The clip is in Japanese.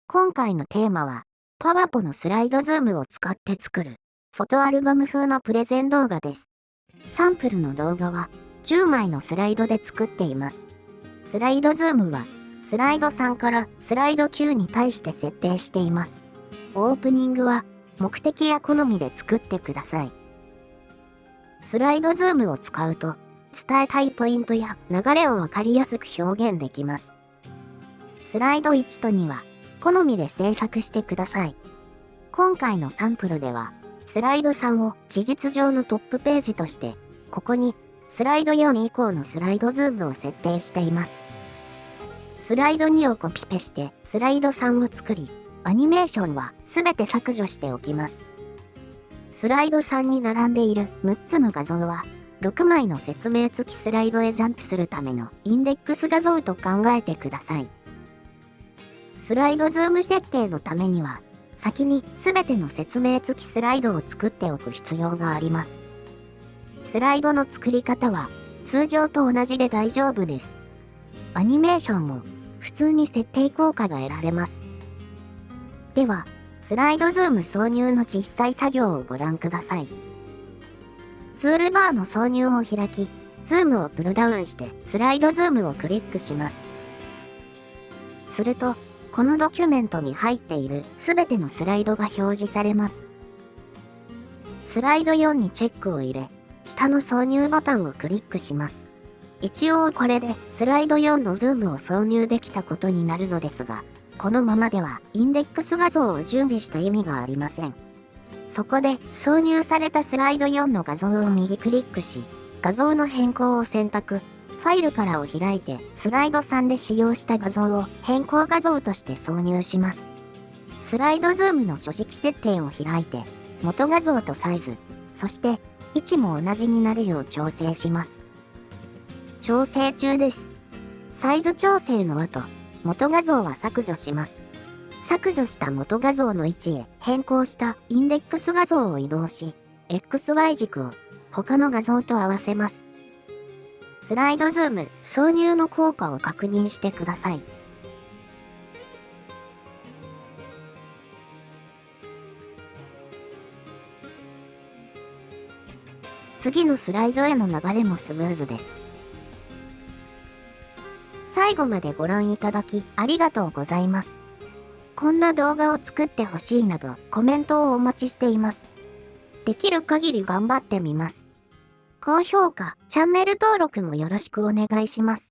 今回のテーマは、パワポのスライドズームを使って作る、フォトアルバム風のプレゼン動画です。サンプルの動画は、10枚のスライドで作っています。スライドズームは、スライド3からスライド9に対して設定しています。オープニングは、目的や好みで作ってください。スライドズームを使うと、伝えたいポイントや流れをわかりやすく表現できます。スライド1と2は、好みで制作してください。今回のサンプルでは、スライド3を事実上のトップページとして、ここにスライド4以降のスライドズームを設定しています。スライド2をコピペしてスライド3を作り、アニメーションはすべて削除しておきます。スライド3に並んでいる6つの画像は、6枚の説明付きスライドへジャンプするためのインデックス画像と考えてください。スライドズーム設定のためには、先にすべての説明付きスライドを作っておく必要があります。スライドの作り方は通常と同じで大丈夫です。アニメーションも普通に設定効果が得られます。では、スライドズーム挿入の実際作業をご覧ください。ツールバーの挿入を開き、ズームをプルダウンしてスライドズームをクリックします。すると、このドキュメントに入っているすべてのスライドが表示されます。スライド4にチェックを入れ、下の挿入ボタンをクリックします。一応これでスライド4のズームを挿入できたことになるのですが、このままではインデックス画像を準備した意味がありません。そこで挿入されたスライド4の画像を右クリックし、画像の変更を選択。ファイルからを開いてスライド3で使用した画像を変更画像として挿入します。スライドズームの書式設定を開いて元画像とサイズ、そして位置も同じになるよう調整します。調整中です。サイズ調整の後、元画像は削除します。削除した元画像の位置へ変更したインデックス画像を移動し、XY 軸を他の画像と合わせます。スライドズーム挿入の効果を確認してください。次のスライドへの流れもスムーズです。最後までご覧いただきありがとうございます。こんな動画を作ってほしいなどコメントをお待ちしています。できる限り頑張ってみます。高評価、チャンネル登録もよろしくお願いします。